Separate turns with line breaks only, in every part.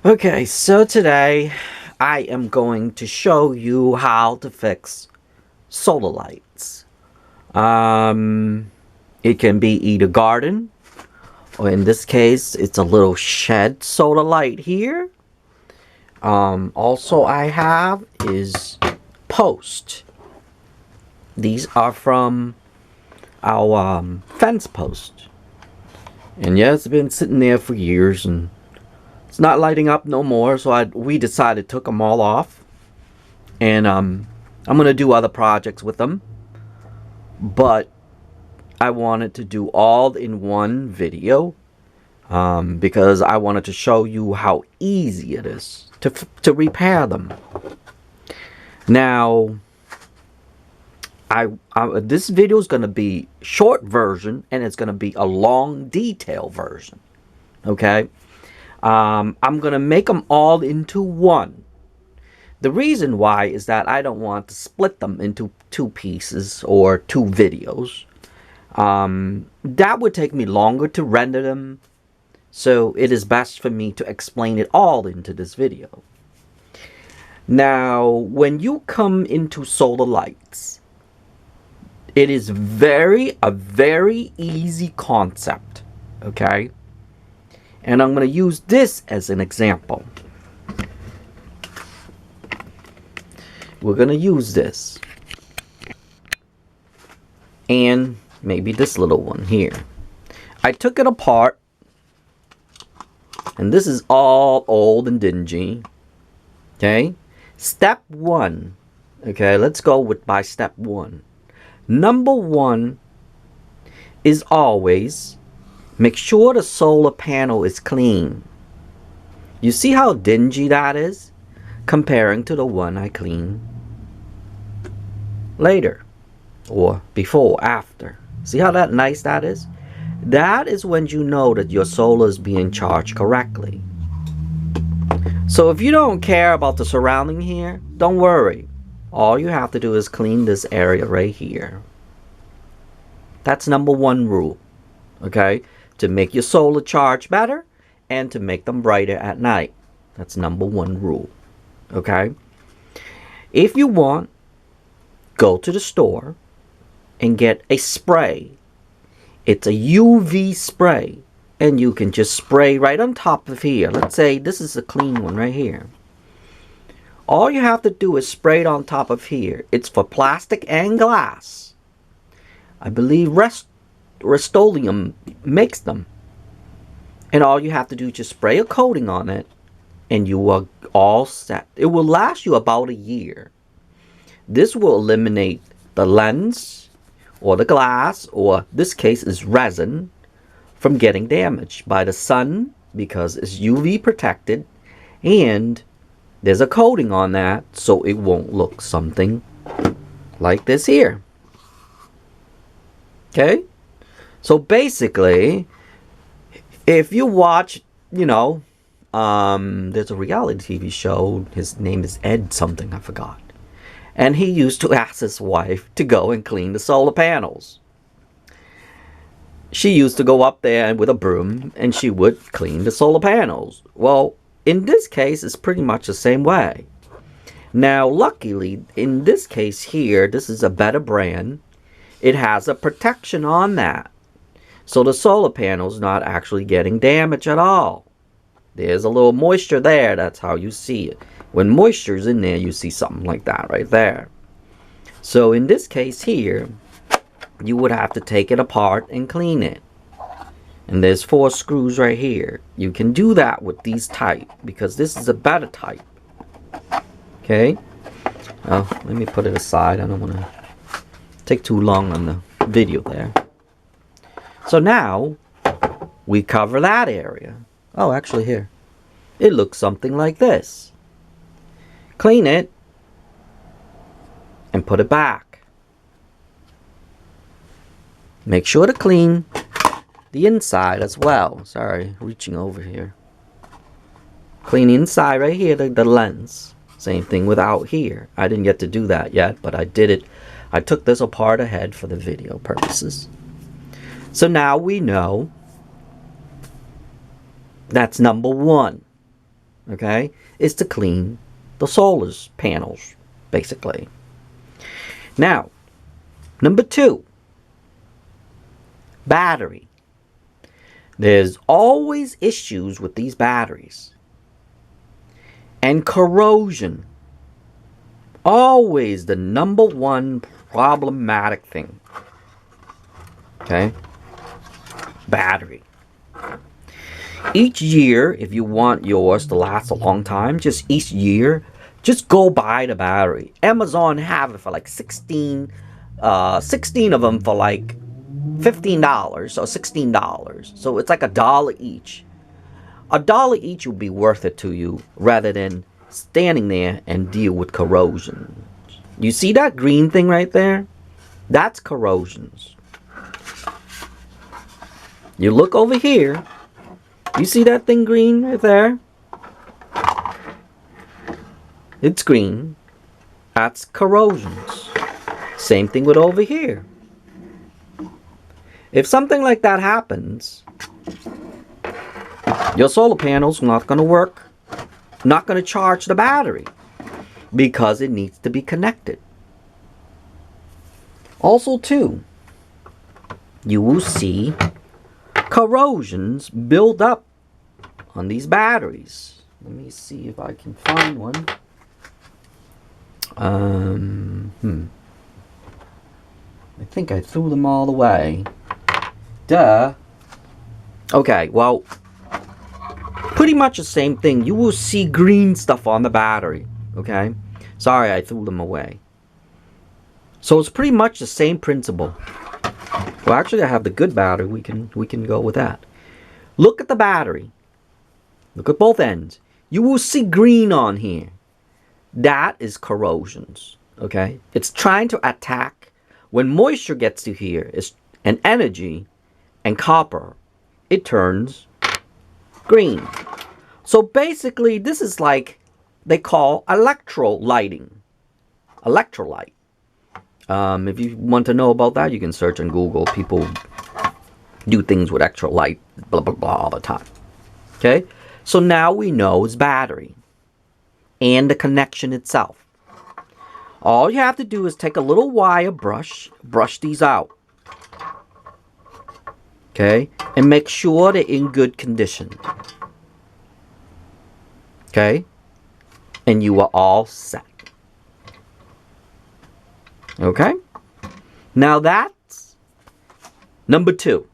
Okay, so today I am going to show you how to fix solar lights. It can be either garden, or in this case, it's a little shed solar light here. Also I have is post. These are from our fence post. And yeah, it's been sitting there for years and it's not lighting up no more, so we decided to took them all off. And I'm gonna do other projects with them, but I wanted to do all in one video because I wanted to show you how easy it is to repair them. Now, this video is gonna be short version and it's gonna be a long detail version. Okay, I'm gonna make them all into one. The reason why is that I don't want to split them into two pieces or two videos. That would take me longer to render them, so it is best for me to explain it all into this video. Now, when you come into solar lights, it is a very easy concept, okay? And I'm going to use this as an example. We're going to use this. And maybe this little one here. I took it apart. And this is all old and dingy. Okay. Step one. Okay, let's go by step one. Number one is always make sure the solar panel is clean. You see how dingy that is? Comparing to the one I cleaned later or before, after. See how nice that is? That is when you know that your solar is being charged correctly. So if you don't care about the surrounding here, don't worry. All you have to do is clean this area right here. That's number one rule. Okay? To make your solar charge better and to make them brighter at night. That's number one rule. Okay? If you want, go to the store and get a spray. It's a UV spray. And you can just spray right on top of here. Let's say this is a clean one right here. All you have to do is spray it on top of here. It's for plastic and glass. I believe Rust-Oleum makes them. And all you have to do is just spray a coating on it. And you are all set. It will last you about a year. This will eliminate the lens or the glass, or this case is resin, from getting damaged by the sun because it's UV protected and there's a coating on that so it won't look something like this here. Okay? So basically, if you watch, there's a reality TV show, his name is Ed something, I forgot. And he used to ask his wife to go and clean the solar panels. She used to go up there with a broom and she would clean the solar panels. Well, in this case, it's pretty much the same way. Now, luckily, in this case here, this is a better brand. It has a protection on that. So the solar panel's not actually getting damaged at all. There's a little moisture there. That's how you see it. When moisture's in there, you see something like that right there. So in this case here, you would have to take it apart and clean it. And there's 4 screws right here. You can do that with these type because this is a better type. Okay? Oh, let me put it aside. I don't want to take too long on the video there. So now, we cover that area. Oh, actually here. It looks something like this. Clean it and put it back. Make sure to clean the inside as well. Sorry, reaching over here. Clean the inside right here, the lens. Same thing with out here. I didn't get to do that yet, but I did it. I took this apart ahead for the video purposes. So now we know that's number one. okay, is to clean the solar panels, basically. Now, number 2, battery. There's always issues with these batteries. And corrosion. Always the number one problematic thing. Okay? Battery. Each year, if you want yours to last a long time, just each year, just go buy the battery. Amazon have it for like 16 of them for like $15 or $16. So it's like $1 each. $1 each will be worth it to you rather than standing there and deal with corrosion. You see that green thing right there? That's corrosions. You look over here. You see that thing green right there? It's green. That's corrosions. Same thing with over here. If something like that happens, your solar panel's not going to work. Not going to charge the battery because it needs to be connected. Also too, you will see corrosions build up on these batteries. Let me see if I can find one. I think I threw them all away. Duh. Okay, well, pretty much the same thing. You will see green stuff on the battery. Okay? Sorry, I threw them away. So it's pretty much the same principle. Well, actually, I have the good battery. We can go with that. Look at the battery. Look at both ends. You will see green on here. That is corrosions. Okay? It's trying to attack. When moisture gets to here, and energy and copper, it turns green. So basically, this is like they call electrolyting. Electrolyte. If you want to know about that, you can search on Google. People do things with electrolyte, blah, blah, blah, all the time. Okay? So now we know it's battery and the connection itself. All you have to do is take a little wire brush these out. Okay? And make sure they're in good condition. Okay? And you are all set. Okay? Now that's number 2.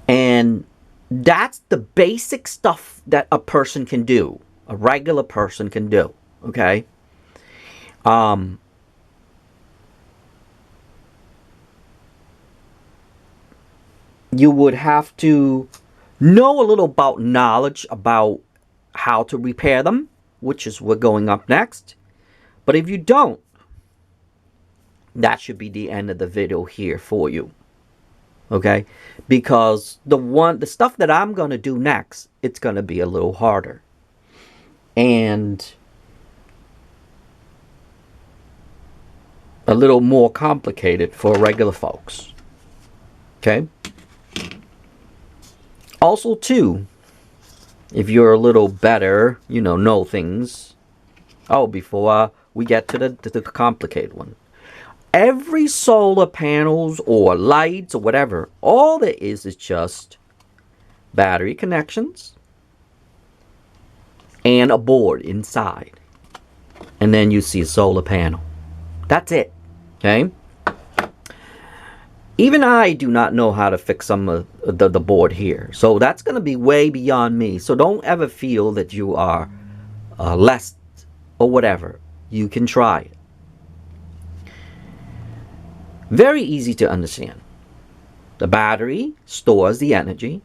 And that's the basic stuff that a person can do. A regular person can do. Okay? You would have to know a little about knowledge about how to repair them, which is we're going up next. But if you don't, that should be the end of the video here for you. Okay? Because the stuff that I'm going to do next, it's going to be a little harder. And a little more complicated for regular folks. Okay? Also, too, if you're a little better, know things. Oh, before we get to the complicated one. Every solar panels or lights or whatever, all there is just battery connections and a board inside. And then you see a solar panel. That's it. Okay? Even I do not know how to fix some of the board here. So that's going to be way beyond me. So don't ever feel that you are less or whatever. You can try it. Very easy to understand. The battery stores the energy.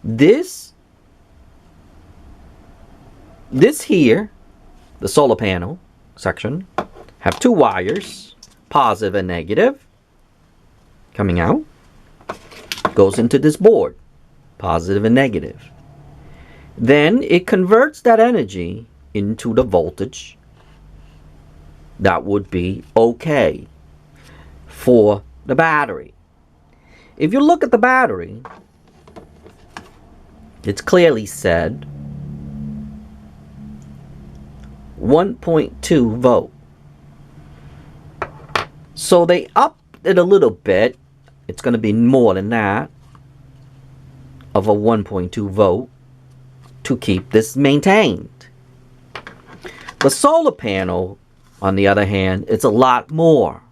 This here, the solar panel section, have 2 wires, positive and negative, coming out. Goes into this board, positive and negative. Then it converts that energy into the voltage that would be okay for the battery. If you look at the battery, it's clearly said 1.2 volt. So they upped it a little bit. It's going to be more than that of a 1.2 volt to keep this maintained. The solar panel, on the other hand, it's a lot more,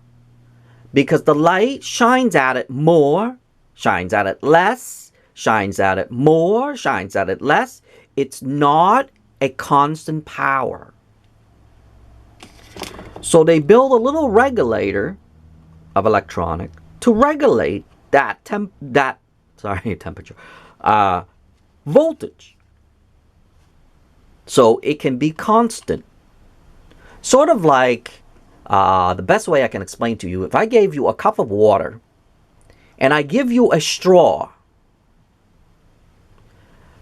because the light shines at it more, shines at it less, shines at it more, shines at it less. It's not a constant power. So they build a little regulator of electronic to regulate that temperature, voltage, so it can be constant. Sort of like, the best way I can explain to you, if I gave you a cup of water and I give you a straw,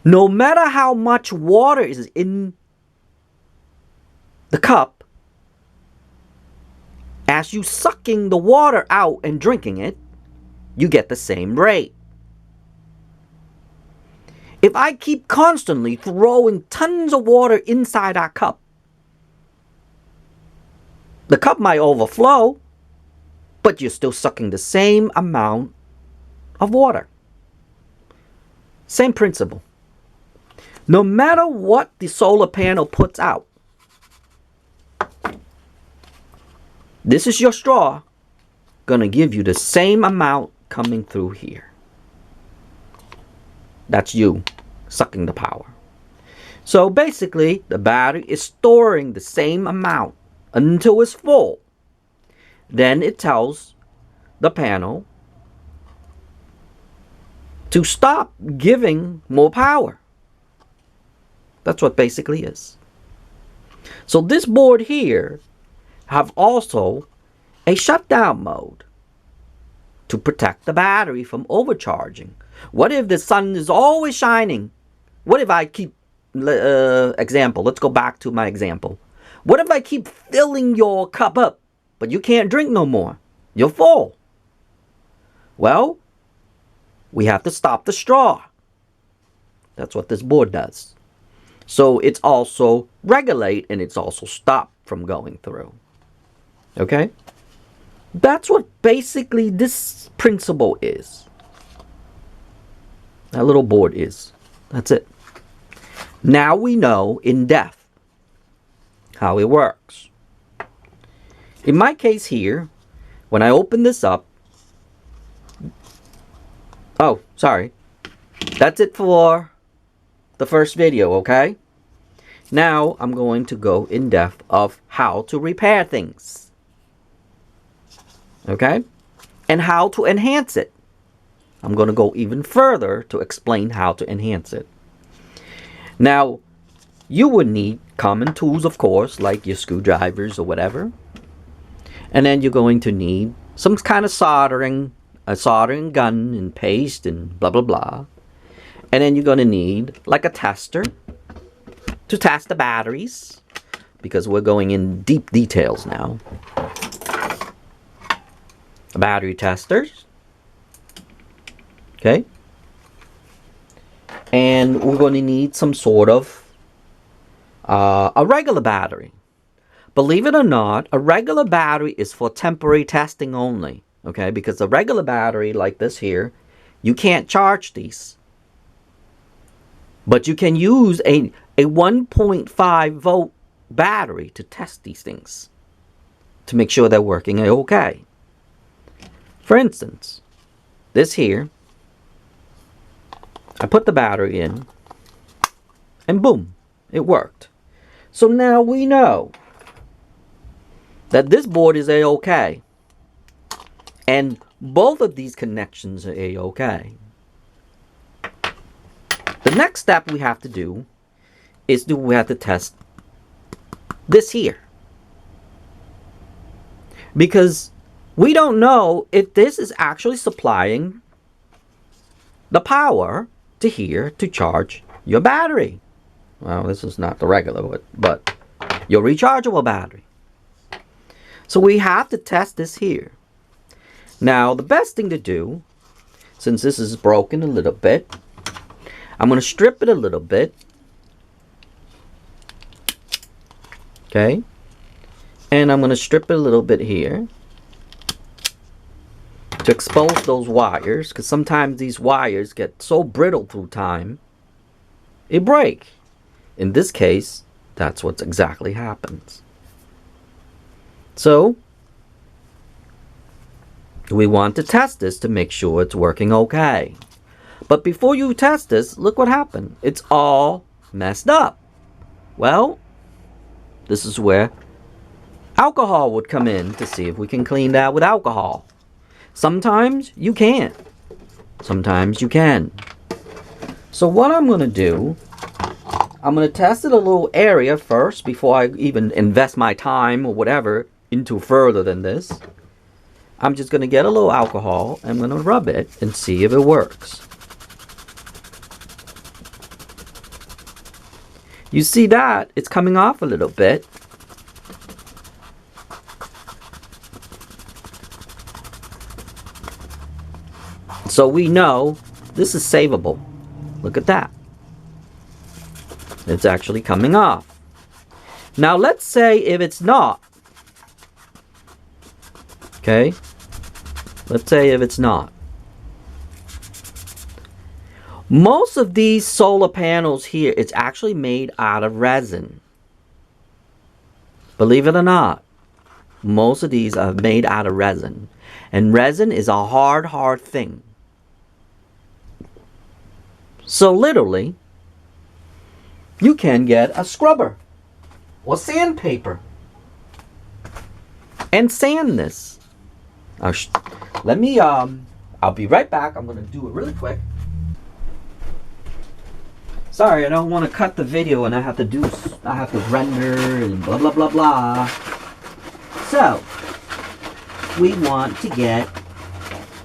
no matter how much water is in the cup, as you sucking the water out and drinking it, you get the same rate. If I keep constantly throwing tons of water inside that cup, the cup might overflow, but you're still sucking the same amount of water. Same principle. No matter what the solar panel puts out, this is your straw, gonna give you the same amount coming through here. That's you sucking the power. So basically, the battery is storing the same amount until it's full. Then it tells the panel to stop giving more power. That's what basically is. So this board here have also a shutdown mode to protect the battery from overcharging. What if the sun is always shining? What if I keep, example, let's go back to my example. What if I keep filling your cup up, but you can't drink no more? You're full. Well, we have to stop the straw. That's what this board does. So it's also regulate and it's also stop from going through. Okay? That's what basically this principle is. That little board is. That's it. Now we know in depth how it works. In my case here, when I open this up, oh, sorry. That's it for the first video, okay? Now I'm going to go in depth of how to repair things. Okay? And how to enhance it. I'm going to go even further to explain how to enhance it. Now, you would need common tools, of course, like your screwdrivers or whatever. And then you're going to need some kind of soldering, a soldering gun and paste and blah, blah, blah. And then you're going to need like a tester to test the batteries, because we're going in deep details now. Battery testers. Okay. And we're going to need some sort of a regular battery. Believe it or not, a regular battery is for temporary testing only. Okay, because a regular battery like this here, you can't charge these. But you can use a 1.5 volt battery to test these things, to make sure they're working okay. For instance, this here, I put the battery in, and boom, it worked. So now we know that this board is A-OK. And both of these connections are A-OK. The next step we have to do is we have to test this here. Because we don't know if this is actually supplying the power to here to charge your battery. Well, this is not the regular, but your rechargeable battery. So we have to test this here. Now, the best thing to do, since this is broken a little bit, I'm going to strip it a little bit. Okay. And I'm going to strip it a little bit here to expose those wires, because sometimes these wires get so brittle through time, it break. In this case, that's what exactly happens. So, we want to test this to make sure it's working okay. But before you test this, look what happened. It's all messed up. Well, this is where alcohol would come in to see if we can clean that with alcohol. Sometimes you can't. Sometimes you can. So what I'm going to do, I'm going to test it a little area first before I even invest my time or whatever into further than this. I'm just going to get a little alcohol. I'm going to rub it and see if it works. You see that? It's coming off a little bit. So we know this is savable. Look at that. It's actually coming off. Now let's say if it's not. Okay? Let's say if it's not. Most of these solar panels here, it's actually made out of resin. Believe it or not, most of these are made out of resin. And resin is a hard thing. So literally, you can get a scrubber or sandpaper and sand this. I'll be right back. I'm going to do it really quick. Sorry, I don't want to cut the video and I have to render and blah blah blah blah. So, we want to get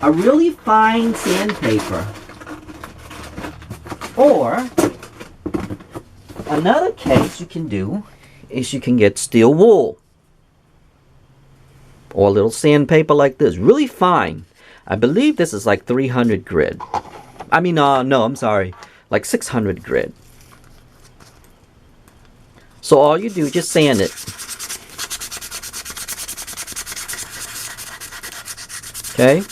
a really fine sandpaper. Or, another case you can do is you can get steel wool. Or a little sandpaper like this. Really fine. I believe this is like 300 grit. I mean, no, I'm sorry. Like 600 grit. So all you do, just sand it. Okay?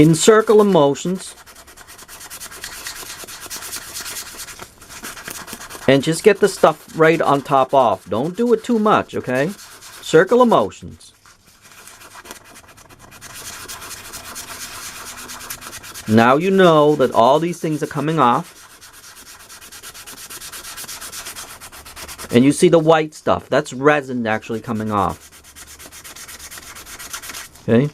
In circular motions. And just get the stuff right on top off. Don't do it too much, okay? Circular motions. Now you know that all these things are coming off. And you see the white stuff. That's resin actually coming off. Okay?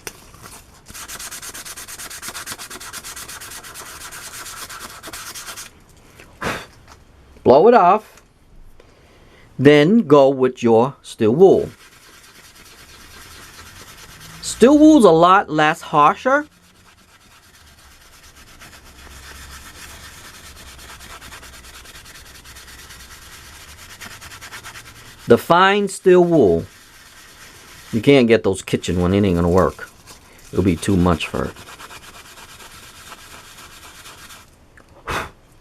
Blow it off. Then go with your steel wool. Steel wool's a lot less harsher. The fine steel wool, you can't get those kitchen one. It ain't gonna work. It'll be too much for it.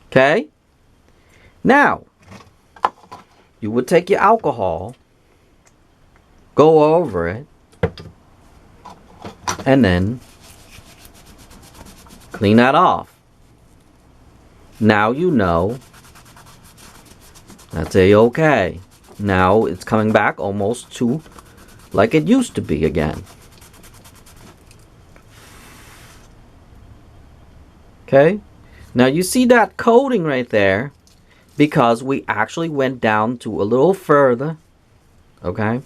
Okay? Now, you would take your alcohol, go over it, and then clean that off. Now you know that's a-okay. Now it's coming back almost to like it used to be again. Okay? Now you see that coating right there because we actually went down to a little further. Okay?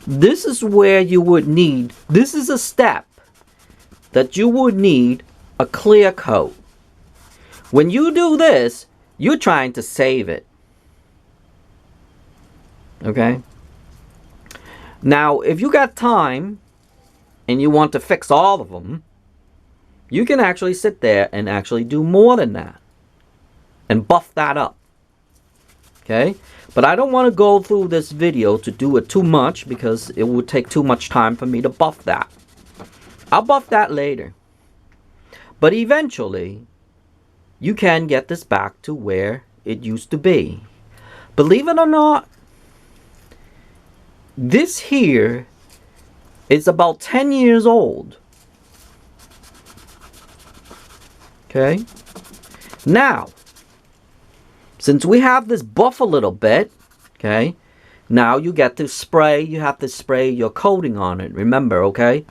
This is where you would need, this is a step that you would need a clear coat. When you do this, you're trying to save it. Okay? Now, if you got time and you want to fix all of them, you can actually sit there and actually do more than that. And buff that up. Okay, but I don't want to go through this video to do it too much because it would take too much time for me to buff that. I'll buff that later. But eventually, you can get this back to where it used to be. Believe it or not, this here is about 10 years old. Okay, now, since we have this buff a little bit, okay, now you get to spray, you have to spray your coating on it. Remember, okay?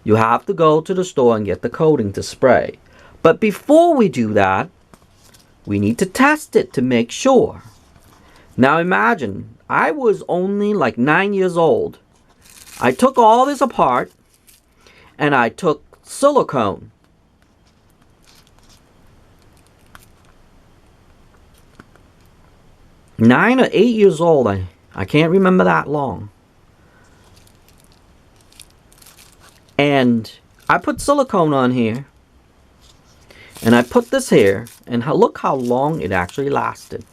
You have to go to the store and get the coating to spray. But before we do that, we need to test it to make sure. Now imagine, I was only like 9 years old. I took all this apart and I took silicone. Nine or 8 years old, I can't remember that long. And I put silicone on here. And I put this here. And look how long it actually lasted.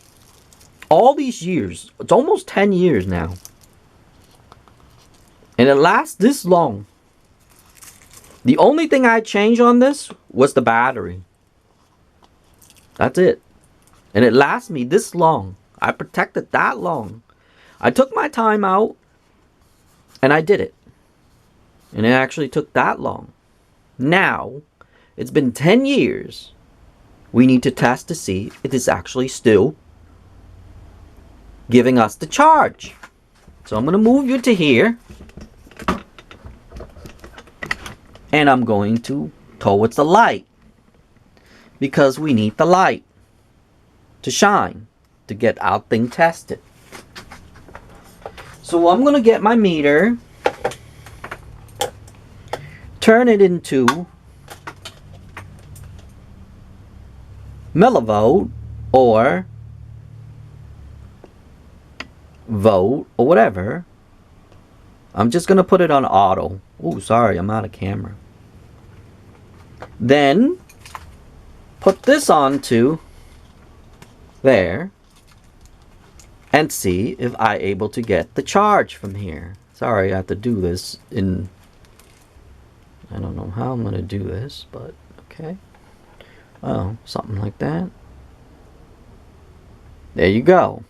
All these years. It's almost 10 years now. And it lasts this long. The only thing I changed on this was the battery. That's it. And it lasts me this long. I protected that long. I took my time out and I did it. And it actually took that long. Now, it's been 10 years. We need to test to see if it is actually still giving us the charge. So I'm going to move you to here. And I'm going to towards the light. Because we need the light to shine to get our thing tested. So I'm going to get my meter, turn it into millivolt or volt or whatever. I'm just going to put it on auto. Oh, sorry, I'm out of camera. Then put this onto there. And see if I'm able to get the charge from here. Sorry, I have to do this in... I don't know how I'm going to do this, but okay. Oh, something like that. There you go.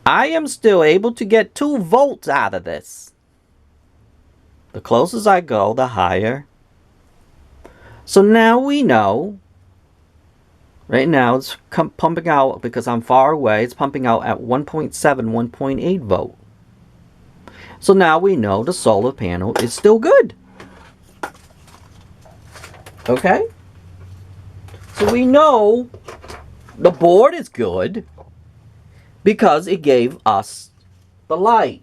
I am still able to get 2 volts out of this. The closer I go, the higher. So now we know. Right now, it's pumping out, because I'm far away, it's pumping out at 1.7, 1.8 volt. So now we know the solar panel is still good. Okay? So we know the board is good because it gave us the light.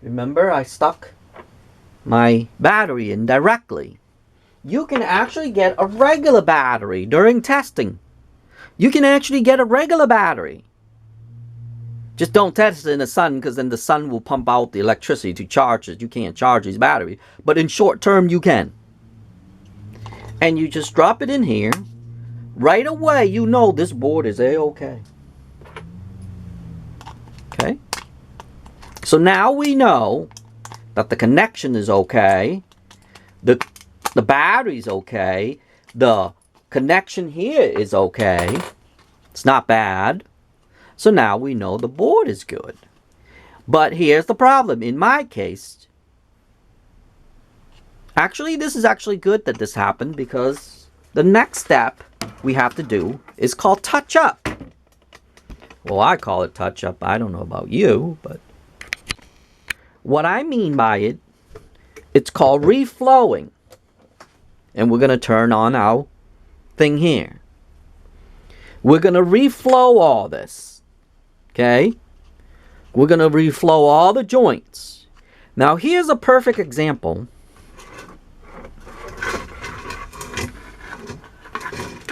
Remember, I stuck my battery in directly. You can actually get a regular battery during testing. You can actually get a regular battery. Just don't test it in the sun, because then the sun will pump out the electricity to charge it. You can't charge these batteries. But in short term, you can. And you just drop it in here. Right away, you know this board is A-okay. Okay? So now we know that the connection is okay. The battery's okay. The connection here is okay. It's not bad. So now we know the board is good. But here's the problem. In my case, actually, this is actually good that this happened, because the next step we have to do is called touch up. Well, I call it touch up. I don't know about you, but what I mean by it, it's called reflowing. And we're going to turn on our thing here. We're going to reflow all this. Okay? We're going to reflow all the joints. Now, here's a perfect example.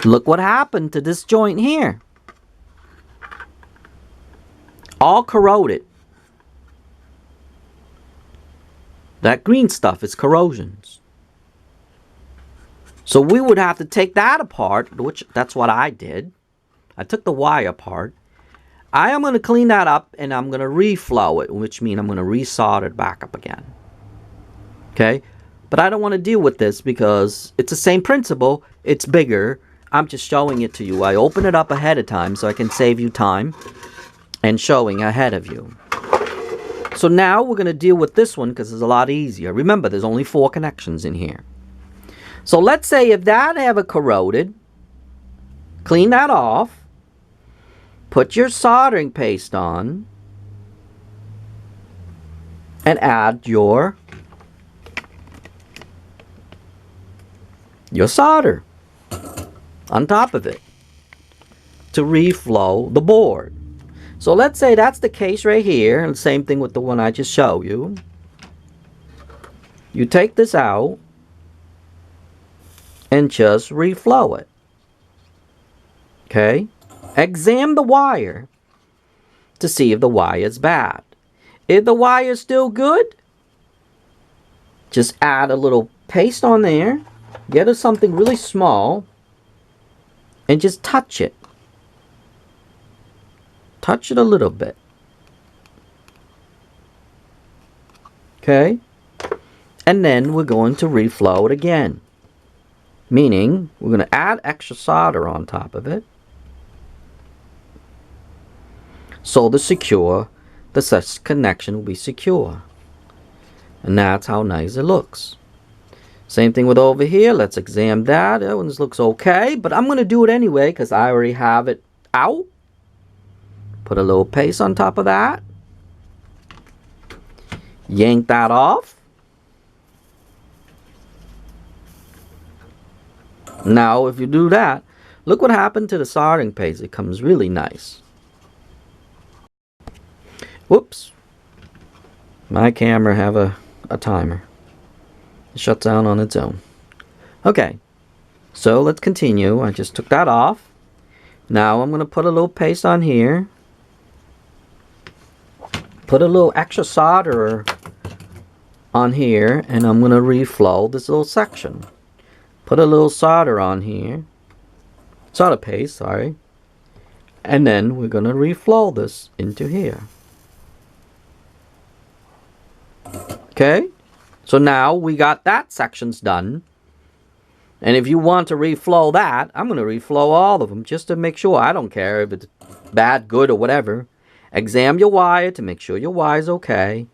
Look what happened to this joint here. All corroded. That green stuff is corrosions. So we would have to take that apart, which that's what I did. I took the wire apart. I am going to clean that up and I'm going to reflow it, which means I'm going to resolder it back up again. Okay? But I don't want to deal with this because it's the same principle. It's bigger. I'm just showing it to you. I open it up ahead of time so I can save you time and showing ahead of you. So now we're going to deal with this one because it's a lot easier. Remember, there's only 4 connections in here. So let's say if that ever corroded, clean that off, put your soldering paste on, and add your solder on top of it to reflow the board. So let's say that's the case right here, and same thing with the one I just showed you. You take this out and just reflow it. Okay? Examine the wire to see if the wire is bad. If the wire is still good, just add a little paste on there. Get us something really small and just touch it. Touch it a little bit. Okay? And then we're going to reflow it again. Meaning, we're going to add extra solder on top of it. So the connection will be secure. And that's how nice it looks. Same thing with over here. Let's examine that. That one looks okay. But I'm going to do it anyway because I already have it out. Put a little paste on top of that. Yank that off. Now, if you do that, look what happened to the soldering paste. It comes really nice. Whoops. My camera have a timer. It shuts down on its own. Okay. So let's continue. I just took that off. Now I'm going to put a little paste on here. Put a little extra solder on here. And I'm going to reflow this little section. Put a little solder on here. Solder paste, sorry. And then we're going to reflow this into here. Okay? So now we got that section's done. And if you want to reflow that, I'm going to reflow all of them just to make sure. I don't care if it's bad, good, or whatever. Examine your wire to make sure your wire's okay.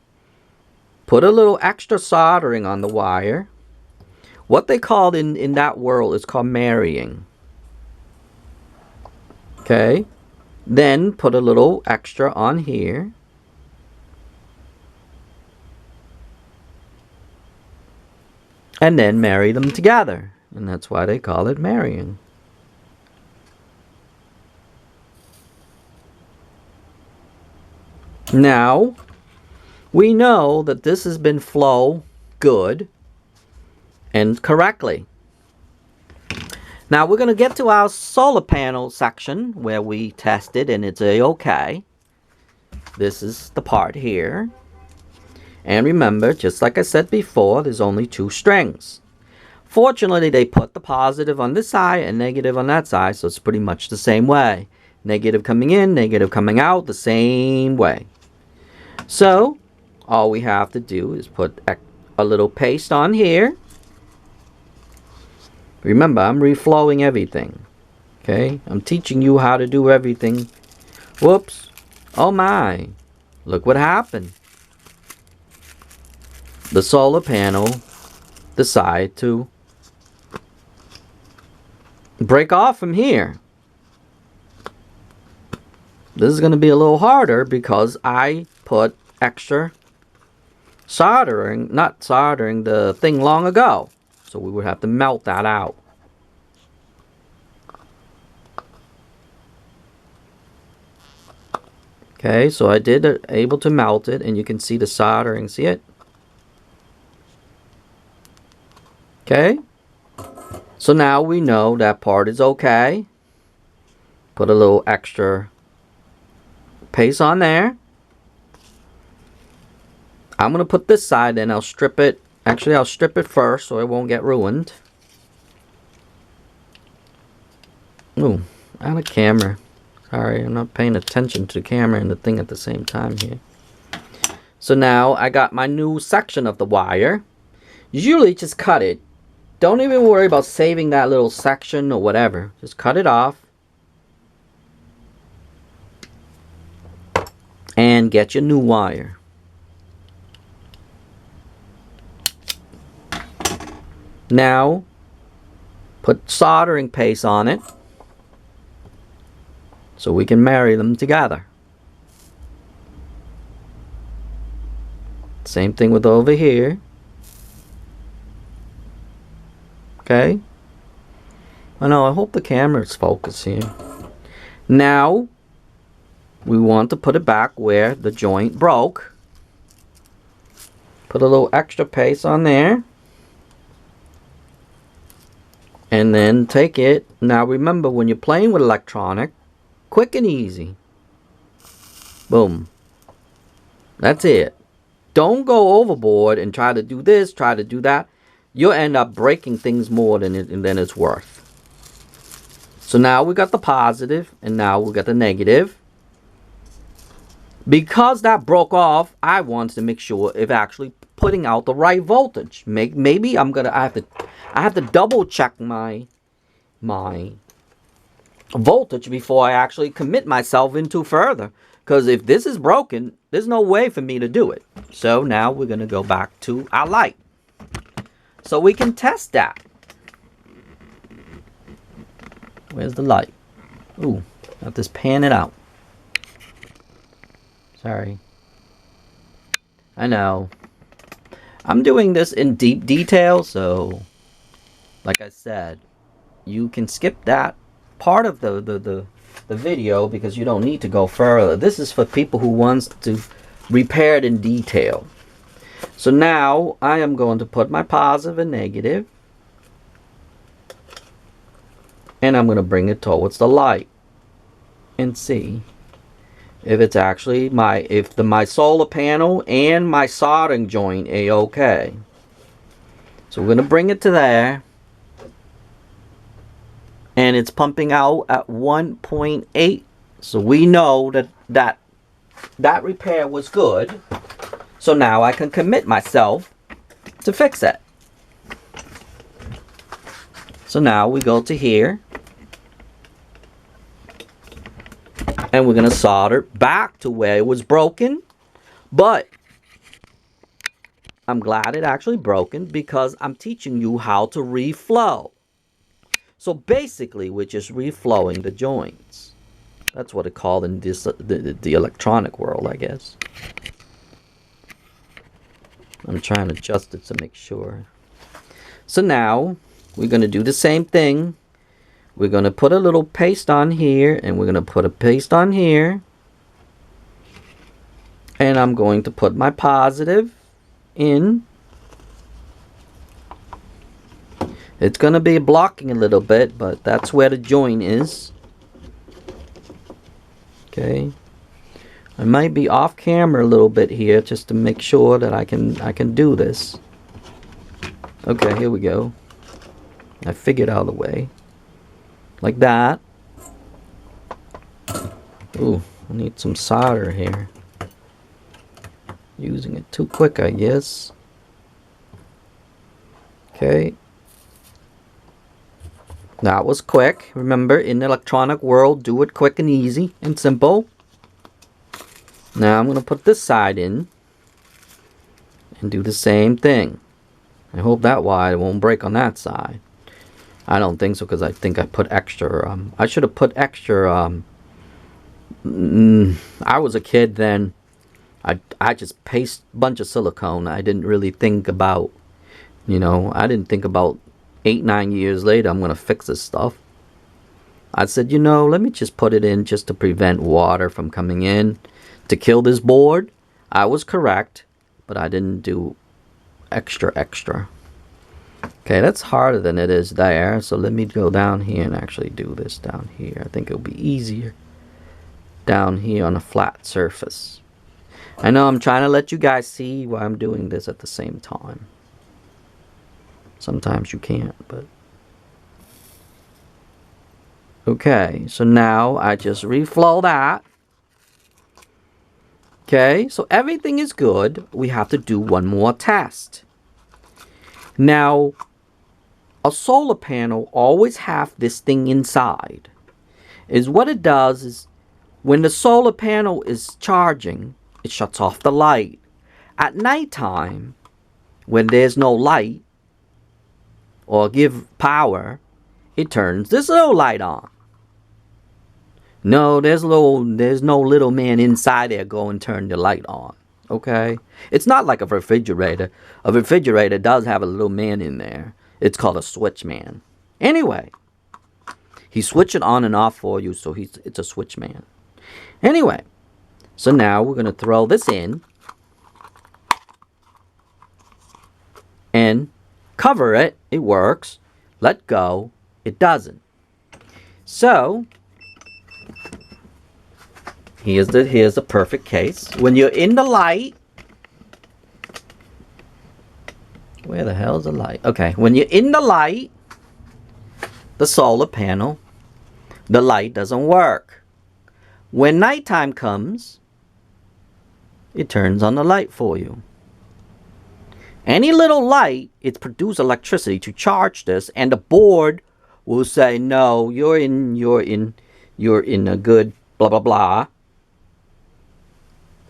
Put a little extra soldering on the wire. What they call in that world is called marrying. Okay? Then put a little extra on here. And then marry them together. And that's why they call it marrying. Now, we know that this has been flow good and correctly. Now we're going to get to our solar panel section where we tested and it's a-okay. This is the part here. And remember, just like I said before, there's only 2 strings. Fortunately, they put the positive on this side and negative on that side, so it's pretty much the same way. Negative coming in, negative coming out, the same way. So, all we have to do is put a little paste on here. Remember, I'm reflowing everything. Okay? I'm teaching you how to do everything. Whoops. Oh my. Look what happened. The solar panel decided to break off from here. This is going to be a little harder because I put extra not soldering the thing long ago. So we would have to melt that out. Okay, so I did able to melt it and you can see the soldering. See it? Okay, so now we know that part is okay. Put a little extra paste on there. I'm going to put this side in. I'll strip it. Actually, I'll strip it first so it won't get ruined. Ooh, out of camera. Sorry, I'm not paying attention to the camera and the thing at the same time here. So now I got my new section of the wire. Usually just cut it. Don't even worry about saving that little section or whatever. Just cut it off. And get your new wire. Now, put soldering paste on it so we can marry them together. Same thing with over here. Okay. I know, I hope the camera's focused here. Now, we want to put it back where the joint broke. Put a little extra paste on there. And then take it. Now remember, when you're playing with electronic, quick and easy. Boom. That's it. Don't go overboard and try to do this, try to do that. You'll end up breaking things more than it's worth. So now we got the positive, and now we got the negative. Because that broke off, I wanted to make sure if actually putting out the right voltage. Maybe I have to double check my voltage before I actually commit myself into further. Because if this is broken, there's no way for me to do it. So now we're going to go back to our light. So we can test that. Where's the light? Ooh, I have to pan it out. Sorry. I know. I'm doing this in deep detail, so like I said, you can skip that part of the video because you don't need to go further. This is for people who wants to repair it in detail. So now I am going to put my positive and negative, and I'm going to bring it towards the light and see if it's actually my solar panel and my soldering joint a-okay. So we're going to bring it to there. And it's pumping out at 1.8. So we know that repair was good. So now I can commit myself to fix it. So now we go to here. And we're going to solder back to where it was broken. But I'm glad it actually broken because I'm teaching you how to reflow. So basically, we're just reflowing the joints. That's what it's called in this, the electronic world, I guess. I'm trying to adjust it to make sure. So now, we're going to do the same thing. We're going to put a little paste on here, and we're going to put a paste on here. And I'm going to put my positive in. It's going to be blocking a little bit, but that's where the joint is. Okay. I might be off camera a little bit here just to make sure that I can do this. Okay, here we go. I figured out a way. Like that. Ooh, I need some solder here. Using it too quick, I guess. Okay. That was quick. Remember, in the electronic world, do it quick and easy and simple. Now I'm going to put this side in and do the same thing. I hope that wire won't break on that side. I don't think so because I think I put extra. I should have put extra. I was a kid then. I just paste a bunch of silicone. I didn't really think about, I didn't think about 8-9 years later I'm going to fix this stuff. I said, let me just put it in just to prevent water from coming in to kill this board. I was correct, but I didn't do extra. Okay, that's harder than it is there. So let me go down here and actually do this down here. I think it'll be easier down here on a flat surface. I know I'm trying to let you guys see why I'm doing this at the same time. Sometimes you can't, but Okay, so now I just reflow that. Okay, so everything is good. We have to do one more test. Now, a solar panel always have this thing inside. Is what it does is when the solar panel is charging, it shuts off the light. At nighttime, when there's no light or give power, it turns this little light on. No, there's no little man inside there go and turn the light on. Okay? It's not like a refrigerator. A refrigerator does have a little man in there. It's called a switch man. Anyway, he switch it on and off for you, so it's a switch man. Anyway, so now we're going to throw this in and cover it. It works. Let go. It doesn't. So here's the perfect case. When you're in the light, where the hell is the light? Okay, when you're in the light, the solar panel, the light doesn't work. When nighttime comes, it turns on the light for you. Any little light, it produces electricity to charge this, and the board will say, no, you're in a good blah blah blah.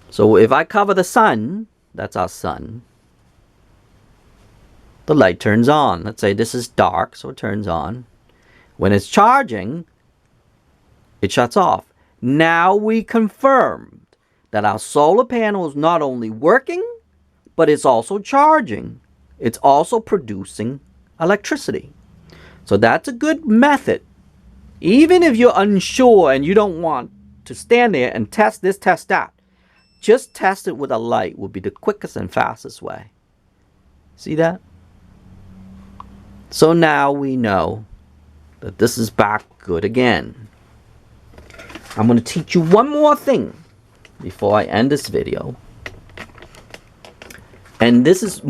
So if I cover the sun, that's our sun, the light turns on. Let's say this is dark, so it turns on. When it's charging, it shuts off. Now we confirmed that our solar panel is not only working, but it's also charging. It's also producing electricity. So that's a good method. Even if you're unsure and you don't want to stand there and test this, test that, just test it with a light would be the quickest and fastest way. See that? So now we know that this is back good again. I'm going to teach you one more thing before I end this video. And this is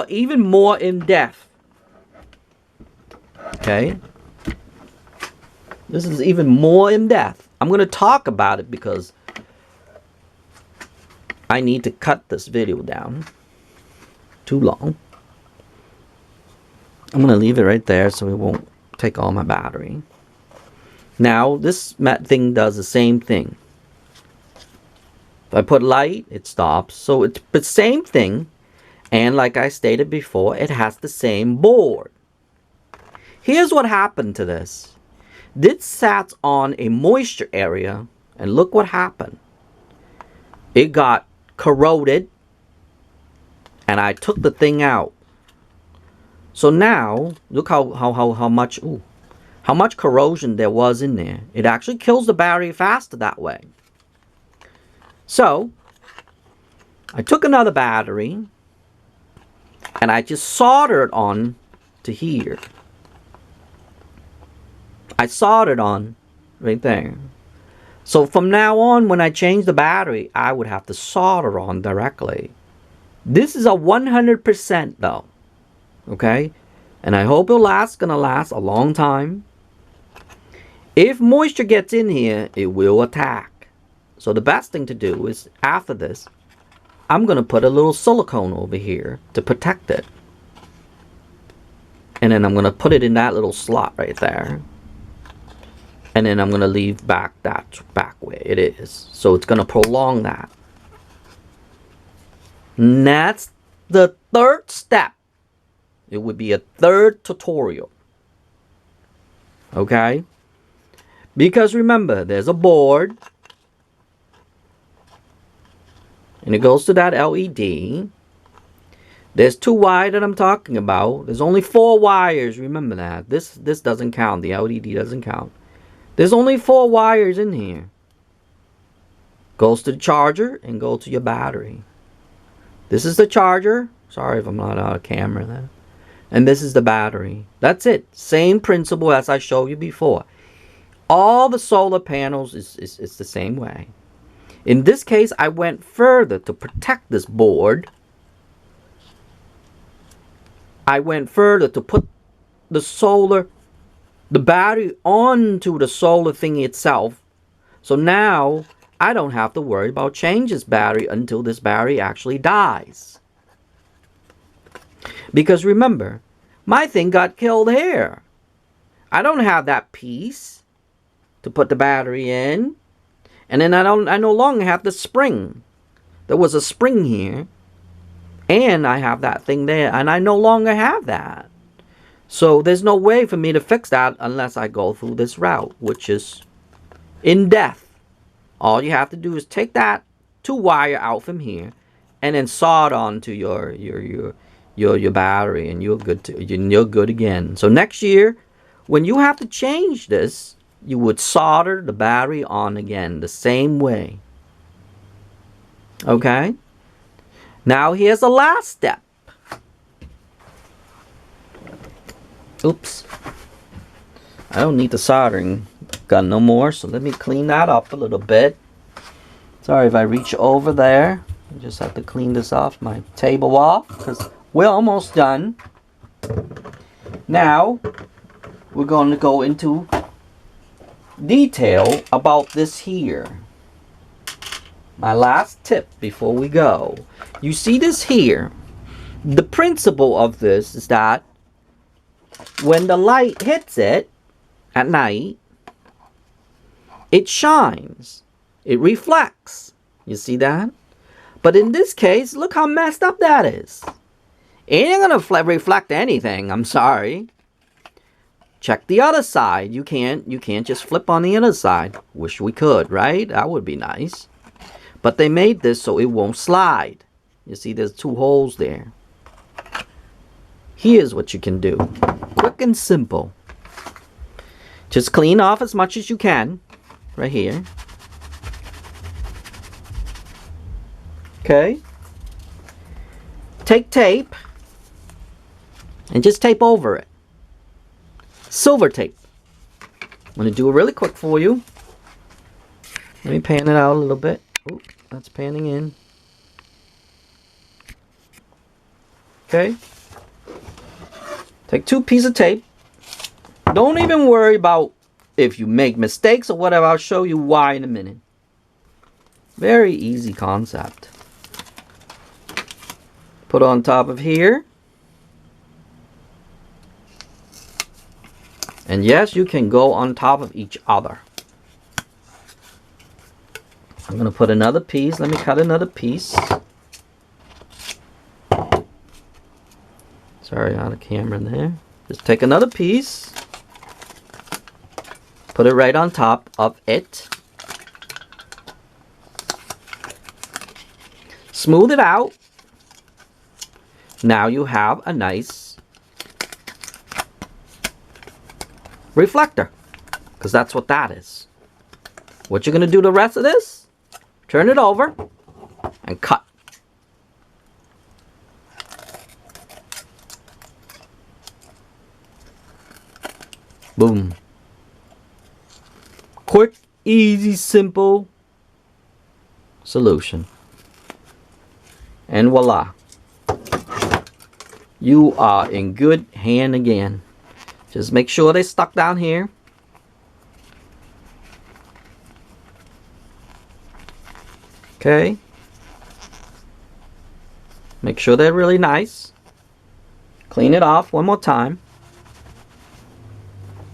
even more in depth. Okay? This is even more in depth. I'm going to talk about it because I need to cut this video down. Too long. I'm going to leave it right there so it won't take all my battery. Now, this thing does the same thing. If I put light, it stops. So it's the same thing. And like I stated before, it has the same board. Here's what happened to this. This sat on a moisture area, and look what happened. It got corroded, and I took the thing out. So now, look how much corrosion there was in there. It actually kills the battery faster that way. So, I took another battery, and I just soldered on to here. I soldered on right there. So from now on, when I change the battery, I would have to solder on directly. This is a 100% though. Okay? And I hope gonna last a long time. If moisture gets in here, it will attack. So the best thing to do is, after this, I'm going to put a little silicone over here to protect it. And then I'm going to put it in that little slot right there. And then I'm going to leave back where it is. So it's going to prolong that. And that's the third step. It would be a third tutorial. Okay? Because remember, there's a board. And it goes to that LED. There's 2 wires that I'm talking about. There's only 4 wires. Remember that. This doesn't count. The LED doesn't count. There's only 4 wires in here. Goes to the charger and go to your battery. This is the charger. Sorry if I'm not out of camera there. And this is the battery. That's it. Same principle as I showed you before. All the solar panels is the same way. In this case, I went further to protect this board. I went further to put the solar the battery onto the solar thing itself. So now I don't have to worry about changing this battery until this battery actually dies. Because remember, my thing got killed here. I don't have that piece to put the battery in. And then I no longer have the spring. There was a spring here. And I have that thing there. And I no longer have that. So there's no way for me to fix that unless I go through this route, which is in death. All you have to do is take that 2-wire out from here and then saw it onto your battery, and you're good again. So next year, when you have to change this, you would solder the battery on again the same way. Okay? Now here's the last step. Oops. I don't need the soldering gun no more, so let me clean that up a little bit. Sorry if I reach over there. I just have to clean this off my table off because we're almost done. Now, we're going to go into detail about this here. My last tip before we go. You see this here? The principle of this is that when the light hits it at night, it shines. It reflects. You see that? But in this case, look how messed up that is. It ain't gonna reflect anything. I'm sorry. Check the other side. You can't just flip on the other side. Wish we could, right? That would be nice. But they made this so it won't slide. You see, there's 2 holes there. Here's what you can do. Quick and simple. Just clean off as much as you can. Right here. Okay. Take tape. And just tape over it. Silver tape. I'm going to do it really quick for you. Let me pan it out a little bit. Ooh, that's panning in. Okay. Take 2 pieces of tape. Don't even worry about if you make mistakes or whatever. I'll show you why in a minute. Very easy concept. Put on top of here. And yes, you can go on top of each other. I'm going to put another piece. Let me cut another piece. Sorry, out of camera there. Just take another piece. Put it right on top of it. Smooth it out. Now you have a nice reflector. Because that's what that is. What you're going to do the rest of this? Turn it over and cut. Boom. Quick, easy, simple solution. And voila. You are in good hand again. Just make sure they're stuck down here. Okay. Make sure they're really nice. Clean it off one more time.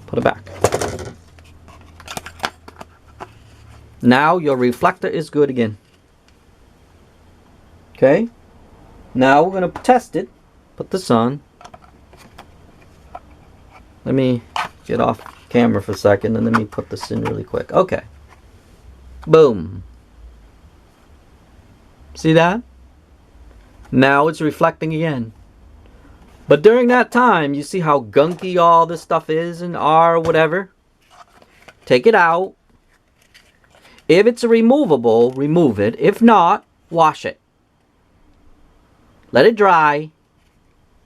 Put it back. Now your reflector is good again. Okay. Now we're going to test it. Put this on. Let me get off camera for a second and let me put this in really quick. Okay. Boom. See that? Now it's reflecting again. But during that time, you see how gunky all this stuff is and or whatever? Take it out. If it's removable, remove it. If not, wash it. Let it dry.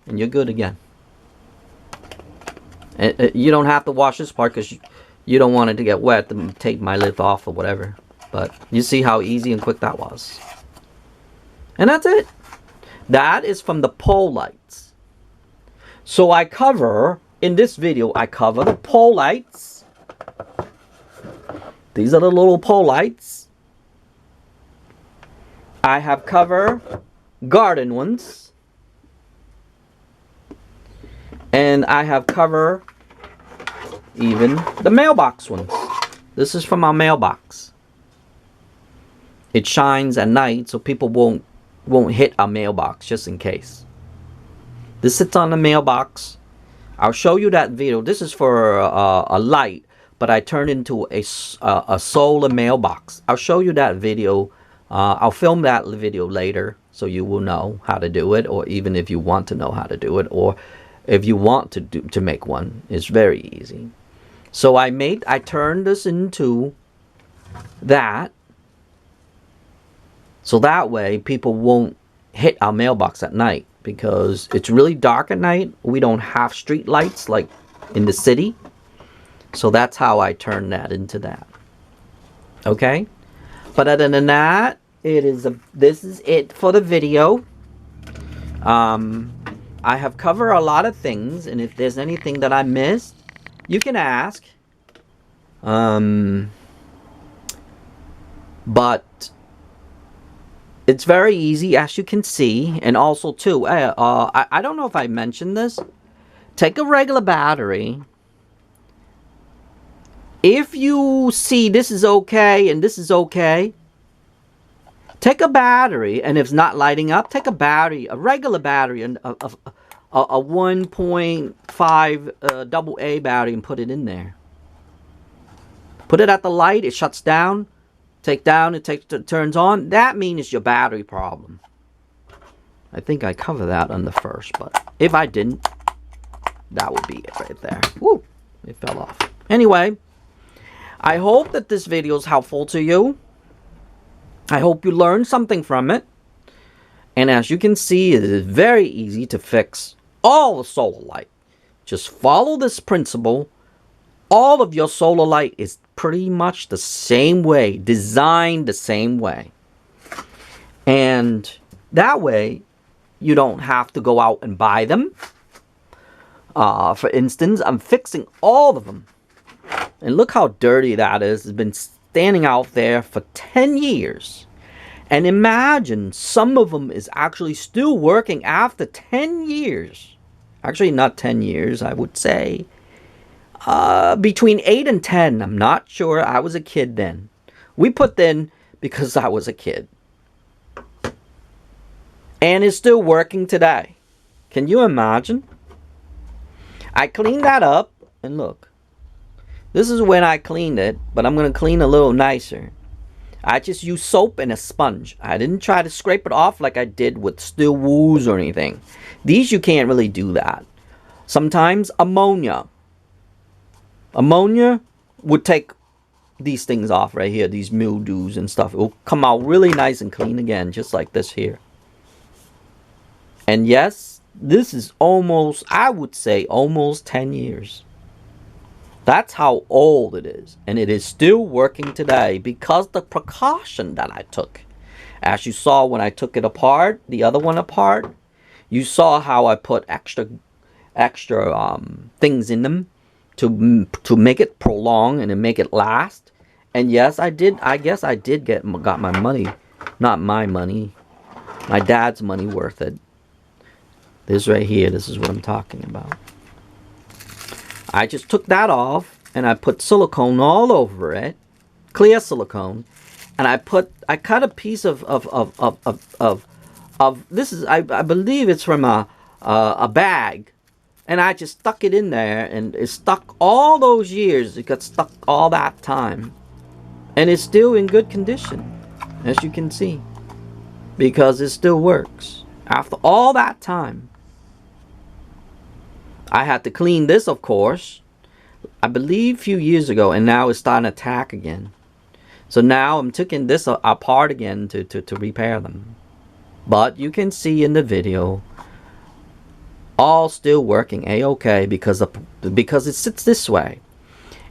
And you're good again. And you don't have to wash this part because you don't want it to get wet and take my lid off or whatever. But you see how easy and quick that was. And that's it. That is from the pole lights. So I cover in this video, I cover the pole lights. These are the little pole lights. I have covered garden ones. And I have covered even the mailbox ones. This is from our mailbox. It shines at night so people won't hit our mailbox, just in case. This sits on the mailbox. I'll show you that video. This is for a light, but I turned into a solar mailbox. I'll show you that video. I'll film that video later so you will know how to do it, or even if you want to know how to do it, or if you want to make one. It's very easy. So I turned this into that, so that way people won't hit our mailbox at night, because it's really dark at night. We don't have street lights like in the city. So that's how I turned that into that. Okay? But other than that, this is it for the video. I have covered a lot of things, and if there's anything that I missed, you can ask. But it's very easy, as you can see. And also too, I don't know if I mentioned this. Take a regular battery. If you see this is okay and this is okay, take a battery, and if it's not lighting up, take a battery, a regular battery, and a 1.5 double A battery, and put it in there. Put it at the light, it shuts down. Take down, it turns on. That means it's your battery problem. I think I covered that on the first, but if I didn't, that would be it right there. Woo! It fell off. Anyway, I hope that this video is helpful to you. I hope you learned something from it. And as you can see, it is very easy to fix all the solar light. Just follow this principle. All of your solar light is pretty much the same way, designed the same way. And that way, you don't have to go out and buy them. For instance, I'm fixing all of them. And look how dirty that is. It's been standing out there for 10 years. And imagine some of them is actually still working after 10 years. Actually, not 10 years, I would say. Between 8 and 10. I'm not sure. I was a kid then. We put then because I was a kid. And it's still working today. Can you imagine? I cleaned that up. And look. This is when I cleaned it. But I'm going to clean a little nicer. I just used soap and a sponge. I didn't try to scrape it off like I did with steel wool or anything. These you can't really do that. Sometimes ammonia. Ammonia would take these things off right here. These mildews and stuff. It will come out really nice and clean again. Just like this here. And yes, this is almost, I would say, almost 10 years. That's how old it is. And it is still working today because the precaution that I took. As you saw when I took it apart, the other one apart, you saw how I put extra things in them to make it prolong and to make it last. And yes, I did. I guess I did got my money, not my money, my dad's money worth it. This right here, this is what I'm talking about. I just took that off and I put silicone all over it, clear silicone, and I cut a piece of this is I believe it's from a bag, and I just stuck it in there, and it stuck all those years. It got stuck all that time, and it's still in good condition, as you can see, because it still works after all that time. I had to clean this, of course, I believe a few years ago, and now it's starting to attack again. So now I'm taking this apart again to repair them. But you can see in the video, all still working A-okay because it sits this way.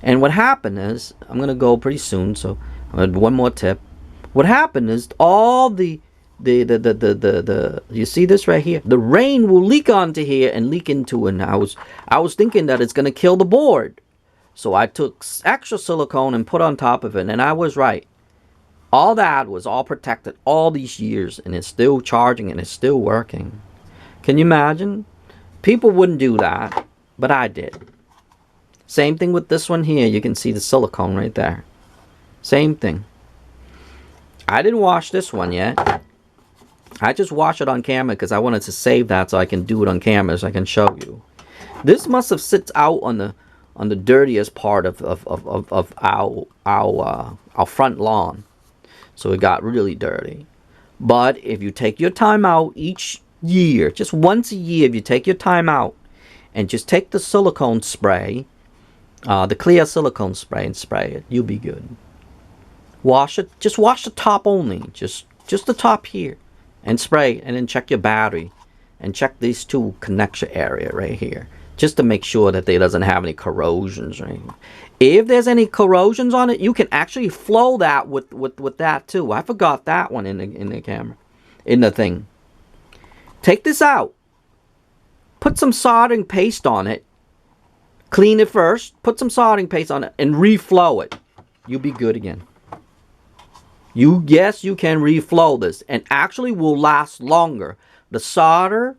And what happened is, I'm going to go pretty soon, so one more tip. What happened is all the you see this right here? The rain will leak onto here and leak into it. And I was thinking that it's gonna kill the board. So I took extra silicone and put on top of it, and I was right. All that was all protected all these years, and it's still charging and it's still working. Can you imagine? People wouldn't do that, but I did. Same thing with this one here. You can see the silicone right there. Same thing. I didn't wash this one yet. I just washed it on camera because I wanted to save that so I can do it on camera so I can show you. This must have sits out on the dirtiest part of our front lawn. So it got really dirty. But if you take your time out each year, just once a year, if you take your time out and just take the silicone spray, the clear silicone spray, and spray it, you'll be good. Wash it. Just wash the top only. Just the top here. And spray. And then check your battery. And check these two connection area right here. Just to make sure that they doesn't have any corrosions or anything. If there's any corrosions on it, you can actually flow that with that too. I forgot that one in the camera. In the thing. Take this out. Put some soldering paste on it. Clean it first. Put some soldering paste on it. And reflow it. You'll be good again. Yes, you can reflow this. And actually will last longer. The solder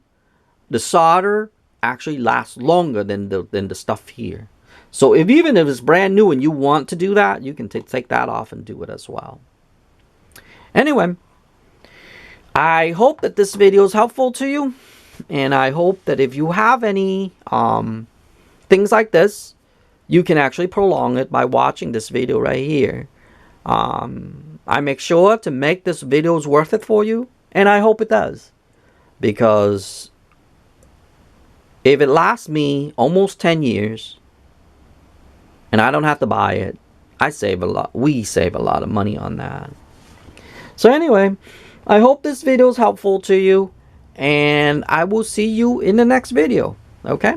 actually lasts longer than the stuff here. So even if it's brand new and you want to do that, you can take that off and do it as well. Anyway, I hope that this video is helpful to you. And I hope that if you have any things like this, you can actually prolong it by watching this video right here. I make sure to make this videos worth it for you, and I hope it does. Because if it lasts me almost 10 years, and I don't have to buy it, we save a lot of money on that. So anyway, I hope this video is helpful to you, and I will see you in the next video. Okay?